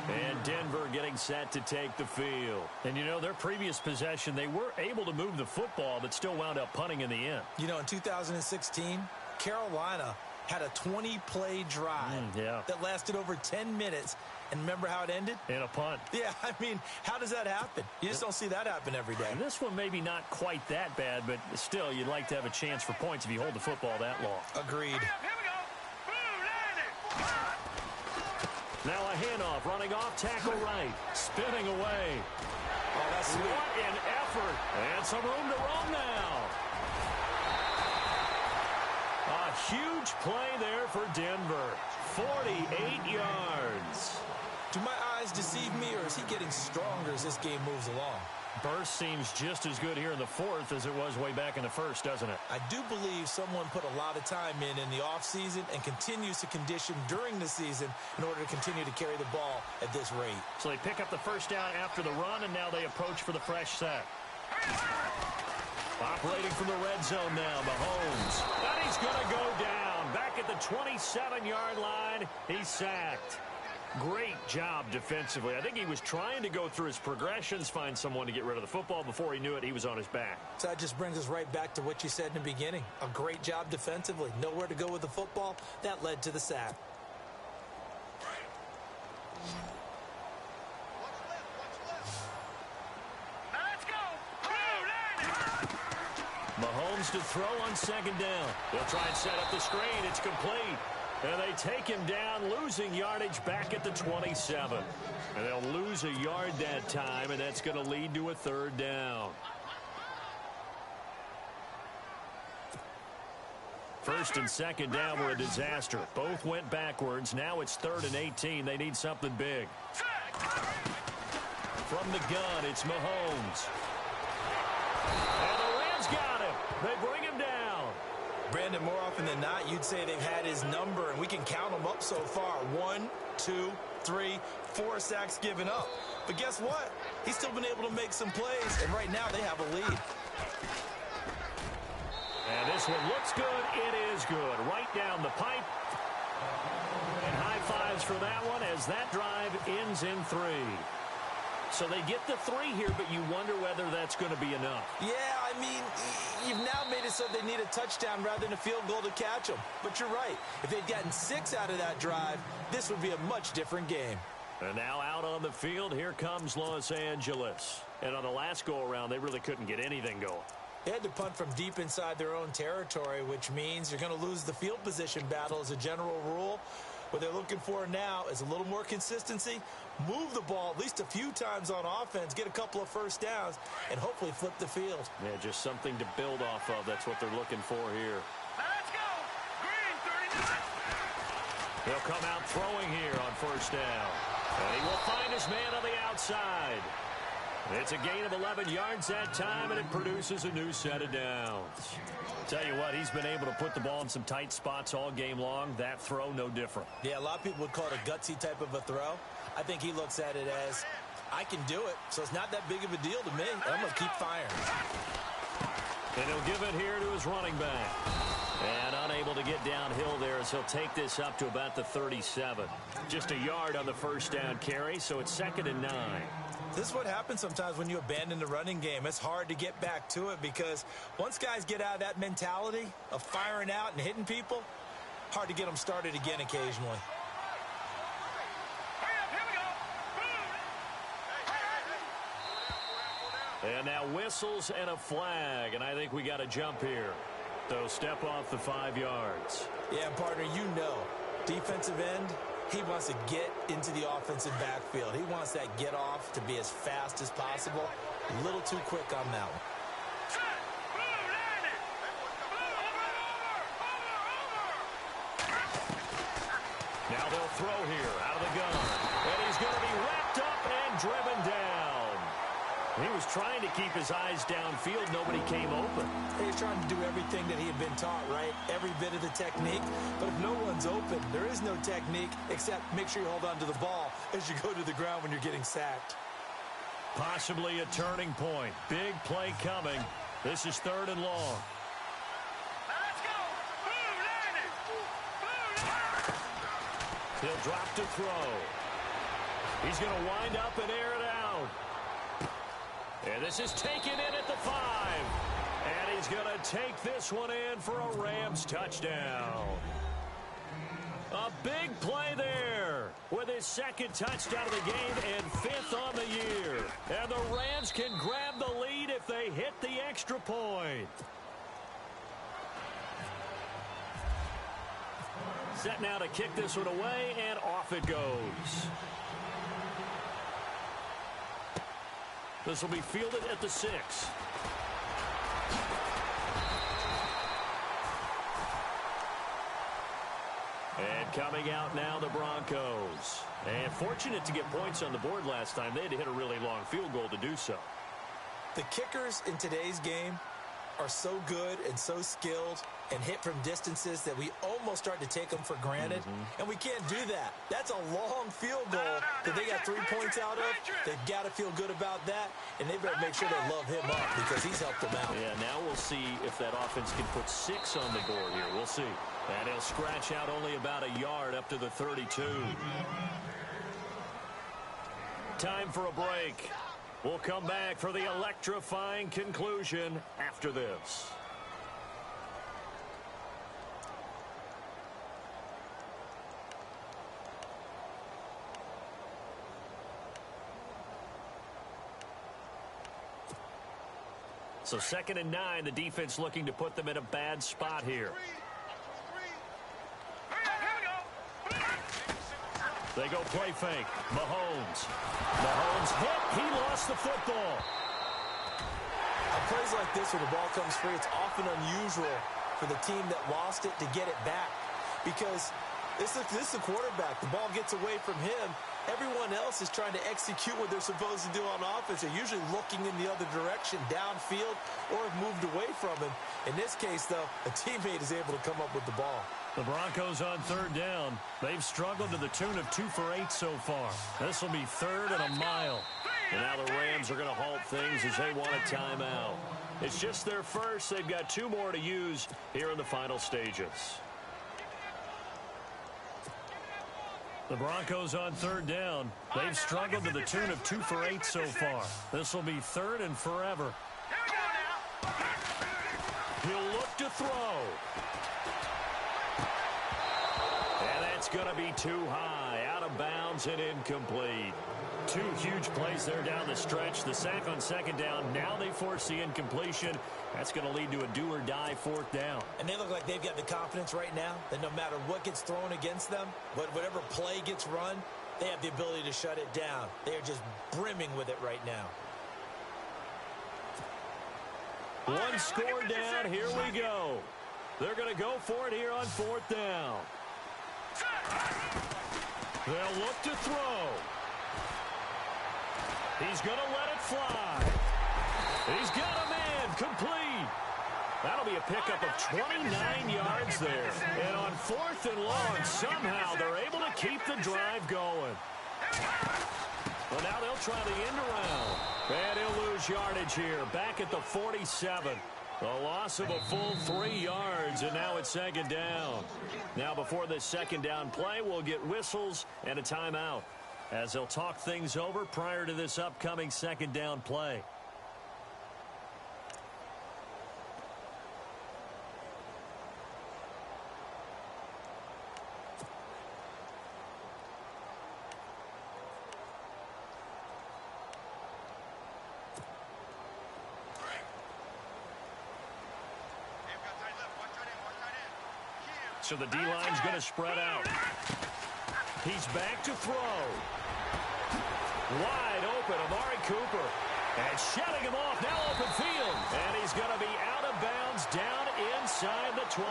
And Denver getting set to take the field. And, you know, their previous possession, they were able to move the football, but still wound up punting in the end. You know, in 2016, Carolina had a 20-play drive that lasted over 10 minutes. And remember how it ended? In a punt. Yeah, I mean, how does that happen? You just don't see that happen every day. And this one maybe not quite that bad, but still, you'd like to have a chance for points if you hold the football that long. Agreed. Here we go. Boom, landed. Now a handoff, running off, tackle right, spinning away. Oh, that's sweet. What an effort. And some room to roam now. A huge play there for Denver. 48 yards. Do my eyes deceive me, or is he getting stronger as this game moves along? Burst seems just as good here in the 4th as it was way back in the 1st, doesn't it? I do believe someone put a lot of time in the offseason and continues to condition during the season in order to continue to carry the ball at this rate. So they pick up the first down after the run, and now they approach for the fresh set. Operating from the red zone now, Mahomes. And he's going to go down. Back at the 27-yard line, he's sacked. Great job defensively. I think he was trying to go through his progressions, find someone to get rid of the football. Before he knew it, he was on his back. So that just brings us right back to what you said in the beginning. A great job defensively. Nowhere to go with the football. That led to the sack. Now let's go. Boom, landed. Mahomes to throw on second down. They'll try and set up the screen. It's complete. And they take him down, losing yardage back at the 27. And they'll lose a yard that time, and that's going to lead to a 3rd down. First and second down were a disaster. Both went backwards. Now it's 3rd and 18. They need something big. From the gun, it's Mahomes. And the Rams got him. They bring him down. Brandon, more often than not, you'd say they've had his number, and we can count them up so far. 1, 2, 3, 4 sacks given up. But guess what? He's still been able to make some plays, and right now they have a lead. And this one looks good. It is good. Right down the pipe. And high fives for that one as that drive ends in 3. So they get the 3 here, but you wonder whether that's going to be enough. Yeah, I mean, you've now made it so they need a touchdown rather than a field goal to catch them. But you're right. If they'd gotten 6 out of that drive, this would be a much different game. And now out on the field, here comes Los Angeles. And on the last go-around, they really couldn't get anything going. They had to punt from deep inside their own territory, which means you're going to lose the field position battle as a general rule. What they're looking for now is a little more consistency, move the ball at least a few times on offense, get a couple of first downs, and hopefully flip the field. Yeah, just something to build off of. That's what they're looking for here. Let's go. Green 39. He'll come out throwing here on first down. And he will find his man on the outside. It's a gain of 11 yards that time, and it produces a new set of downs. Tell you what, he's been able to put the ball in some tight spots all game long. That throw, no different. Yeah, a lot of people would call it a gutsy type of a throw. I think he looks at it as, I can do it, so it's not that big of a deal to me. I'm going to keep firing. And he'll give it here to his running back. And unable to get downhill there as he'll take this up to about the 37. Just a yard on the first down carry, so it's 2nd and 9. This is what happens sometimes when you abandon the running game. It's hard to get back to it because once guys get out of that mentality of firing out and hitting people, hard to get them started again occasionally. And now whistles and a flag, and I think we got a jump here. So step off the 5 yards. Yeah, partner, you know, defensive end, he wants to get into the offensive backfield. He wants that get off to be as fast as possible. A little too quick on that one. Now they'll throw here out of the gun. And he's going to be wrapped up and driven down. He was trying to keep his eyes downfield. Nobody came open. He was trying to do everything that he had been taught, right? Every bit of the technique. But if no one's open, there is no technique except make sure you hold on to the ball as you go to the ground when you're getting sacked. Possibly a turning point. Big play coming. This is 3rd and long. Let's go. He'll drop to throw. He's going to wind up and air it out. And this is taken in at the 5. And he's going to take this one in for a Rams touchdown. A big play there with his 2nd touchdown of the game and 5th on the year. And the Rams can grab the lead if they hit the extra point. Set now to kick this one away, and off it goes. This will be fielded at the 6. And coming out now, the Broncos. And fortunate to get points on the board last time. They had to hit a really long field goal to do so. The kickers in today's game are so good and so skilled and hit from distances that we almost start to take them for granted. And we can't do that. That's a long field goal that they got 3 points out of. They've got to feel good about that, and they better make sure they love him up because he's helped them out. Yeah, now we'll see if that offense can put 6 on the board here. We'll see. And he'll scratch out only about a yard up to the 32. Time for a break. We'll come back for the electrifying conclusion after this. So 2nd and 9, the defense looking to put them in a bad spot here. They go play fake. Mahomes hit. He lost the football. On plays like this where the ball comes free, it's often unusual for the team that lost it to get it back because this is the quarterback. The ball gets away from him, Everyone else is trying to execute what they're supposed to do on offense. They're usually looking in the other direction, downfield, or have moved away from him. In this case, though, a teammate is able to come up with the ball. The Broncos on third down. They've struggled to the tune of 2 for 8 so far. This will be third and a mile. And now the Rams are going to halt things as they want a timeout. It's just their first. They've got 2 more to use here in the final stages. The Broncos on third down. They've struggled to the tune of 2 for 8 so far. This will be third and forever. He'll look to throw. And that's going to be too high. Out of bounds and incomplete. 2 huge plays there down the stretch. The sack on second down. Now they force the incompletion. That's going to lead to a do-or-die fourth down. And they look like they've got the confidence right now that no matter what gets thrown against them, whatever play gets run, they have the ability to shut it down. They are just brimming with it right now. 1 score down. Here we go. They're going to go for it here on fourth down. They'll look to throw. He's going to let it fly. He's got a man complete. That'll be a pickup of 29 yards there. And on fourth and long, somehow they're able to keep the drive going. Well, now they'll try the end around. And he'll lose yardage here. Back at the 47. A loss of a full 3 yards, and now it's second down. Now before this second down play, we'll get whistles and a timeout, as they'll talk things over prior to this upcoming second down play. So the D-line's going to spread out. He's back to throw. Wide open, Amari Cooper. And shutting him off, now open field. And he's going to be out of bounds down inside the 20.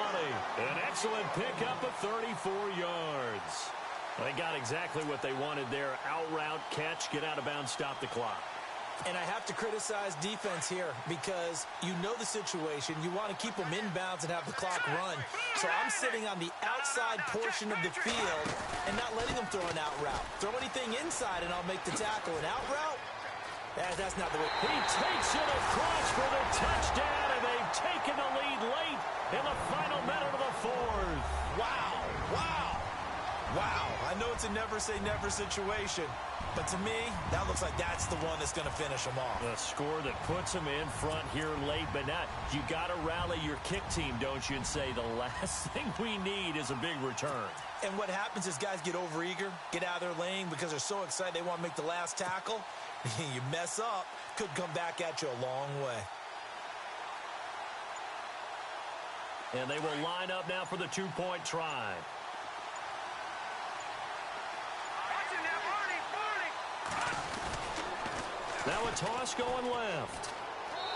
An excellent pickup of 34 yards. They got exactly what they wanted there. Out route, catch, get out of bounds, stop the clock. And I have to criticize defense here because you know the situation. You want to keep them inbounds and have the clock run. So I'm sitting on the outside portion of the field and not letting them throw an out route. Throw anything inside and I'll make the tackle. An out route? That's not the way. He takes it across for the touchdown, and they've taken the lead late in the final minute of the fourth. Wow, wow, wow. I know it's a never-say-never situation. But to me, that looks like that's the one that's going to finish them off. A score that puts them in front here late, but not. You got to rally your kick team, don't you, and say the last thing we need is a big return. And what happens is guys get overeager, get out of their lane because they're so excited they want to make the last tackle. You mess up, could come back at you a long way. And they will line up now for the two-point try. Now a toss going left.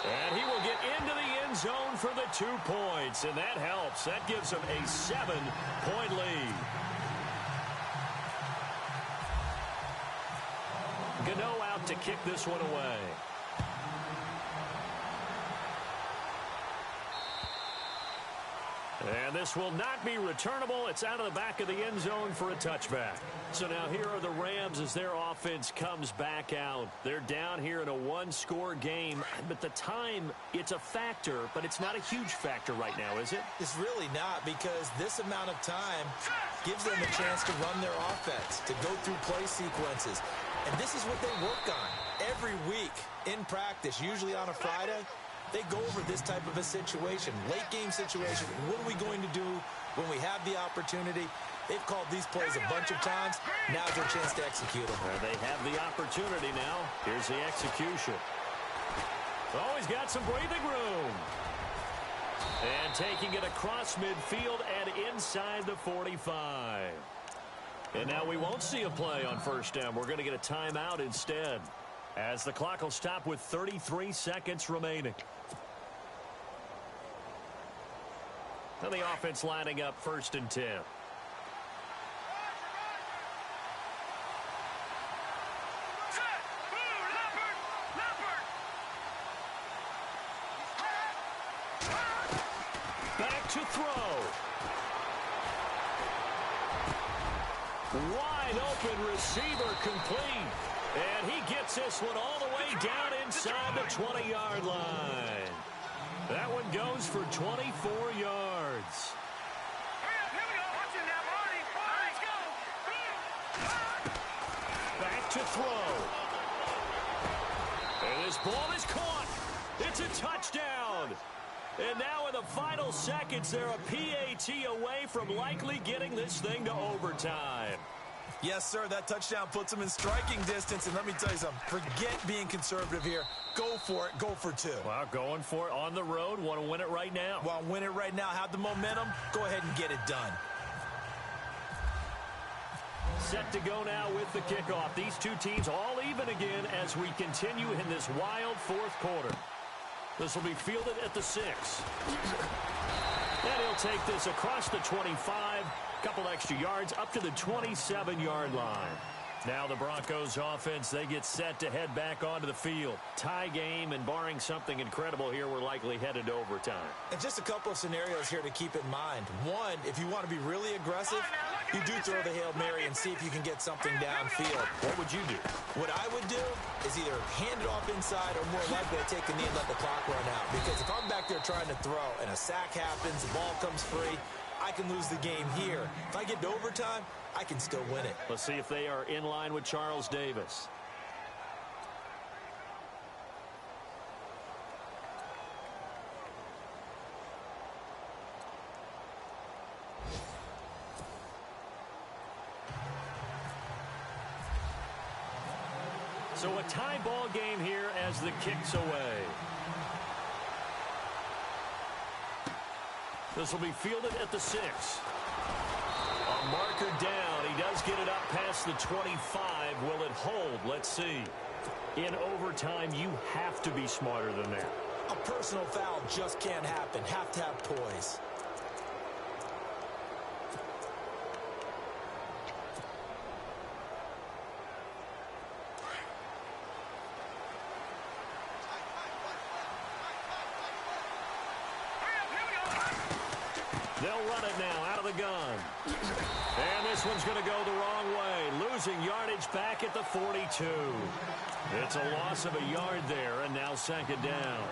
And he will get into the end zone for the 2 points. And that helps. That gives him a 7-point lead. Gano out to kick this one away. And this will not be returnable. It's out of the back of the end zone for a touchback. So now here are the Rams as their offense comes back out. They're down here in a 1-score game. But the time, it's a factor, but it's not a huge factor right now, is it? It's really not, because this amount of time gives them a chance to run their offense, to go through play sequences. And this is what they work on every week in practice, usually on a Friday. They go over this type of a situation, late game situation. What are we going to do when we have the opportunity? They've called these plays a bunch of times. Now's their chance to execute them. They have the opportunity now. Here's the execution. Oh, he's got some breathing room. And taking it across midfield and inside the 45. And now we won't see a play on first down. We're going to get a timeout instead, as the clock will stop with 33 seconds remaining. And the offense lining up 1st and 10. to throw. Wide open receiver complete. And he gets this one all the way down inside the 20-yard line. That one goes for 24 yards. Back to throw. And this ball is caught. It's a touchdown. And now in the final seconds, they're a PAT away from likely getting this thing to overtime. Yes, sir, that touchdown puts them in striking distance. And let me tell you something, forget being conservative here. Go for it. Go for two. Well, going for it on the road. Want to win it right now. Want to win it right now. Have the momentum. Go ahead and get it done. Set to go now with the kickoff. These two teams all even again as we continue in this wild fourth quarter. This will be fielded at the 6. And he'll take this across the 25. Couple extra yards up to the 27-yard line. Now the Broncos offense, they get set to head back onto the field. Tie game, and barring something incredible here, we're likely headed to overtime. And just a couple of scenarios here to keep in mind. One, if you want to be really aggressive, you do throw the Hail Mary and see if you can get something downfield. What would you do? What I would do is either hand it off inside or more likely to take the knee and let the clock run out. Because if I'm back there trying to throw and a sack happens, the ball comes free, I can lose the game here. If I get to overtime, I can still win it. Let's see if they are in line with Charles Davis. So a tie ball game here as the kick's away. This will be fielded at the 6. A marker down. He does get it up past the 25. Will it hold? Let's see. In overtime, you have to be smarter than that. A personal foul just can't happen. Have to have poise. They'll run it now out of the gun. And this one's going to go the wrong way. Losing yardage back at the 42. It's a loss of a yard there, and now second down.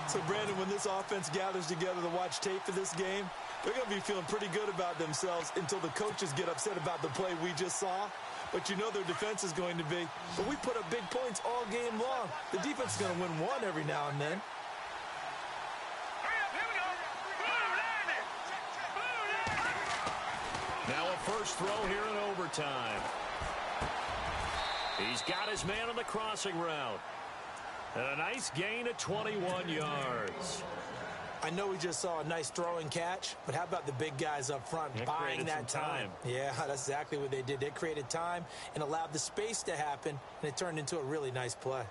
So, Brandon, when this offense gathers together to watch tape for this game, they're going to be feeling pretty good about themselves until the coaches get upset about the play we just saw. But you know their defense is going to be. But we put up big points all game long. The defense is going to win one every now and then. Now a first throw here in overtime. He's got his man on the crossing route. And a nice gain of 21 yards. I know we just saw a nice throwing catch, but how about the big guys up front buying that time? Yeah, that's exactly what they did. They created time and allowed the space to happen, and it turned into a really nice play.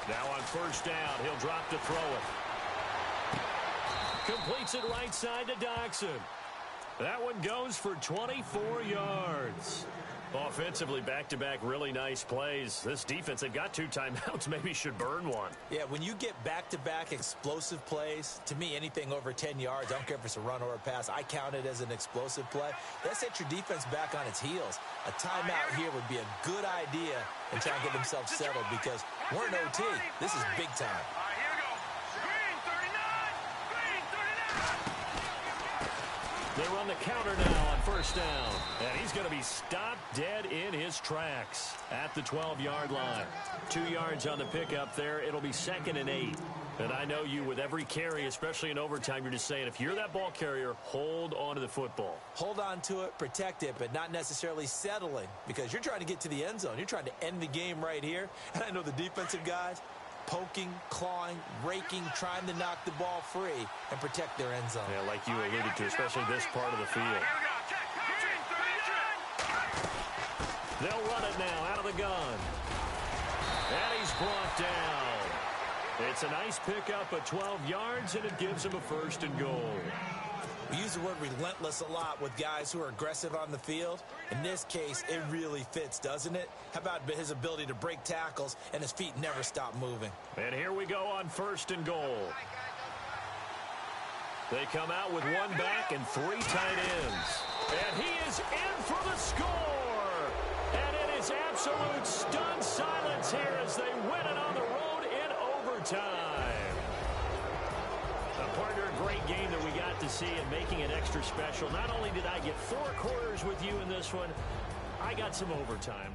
Now on first down, he'll drop to throw it. Completes it right side to Doxson. That one goes for 24 yards. Offensively, back-to-back really nice plays. This defense, they've got 2 timeouts, maybe should burn one. Yeah, when you get back-to-back explosive plays, to me, anything over 10 yards, I don't care if it's a run or a pass, I count it as an explosive play. That sets your defense back on its heels. A timeout here would be a good idea and try and get themselves settled because we're in OT. This is big time. All right, here we go. Green 39. Green 39. They run the counter now on first down. And he's going to be stopped dead in his tracks at the 12-yard line. 2 yards on the pickup there. It'll be 2nd and 8. And I know you, with every carry, especially in overtime, you're just saying, if you're that ball carrier, hold on to the football. Hold on to it, protect it, but not necessarily settling because you're trying to get to the end zone. You're trying to end the game right here. And I know the defensive guys, poking, clawing, raking, trying to knock the ball free and protect their end zone. Yeah, like you alluded to, especially this part of the field. Here we go. Check. Green 39. They'll run it now out of the gun. And he's brought down. It's a nice pickup of 12 yards, and it gives him a 1st and goal. We use the word relentless a lot with guys who are aggressive on the field. In this case, it really fits, doesn't it? How about his ability to break tackles and his feet never stop moving? And here we go on 1st and goal. They come out with 1 back and 3 tight ends. And he is in for the score. And it is absolute stunned silence here as they win it on the road in overtime. Partner, a great game that we got to see and making it extra special. Not only did I get 4 quarters with you in this one, I got some overtime.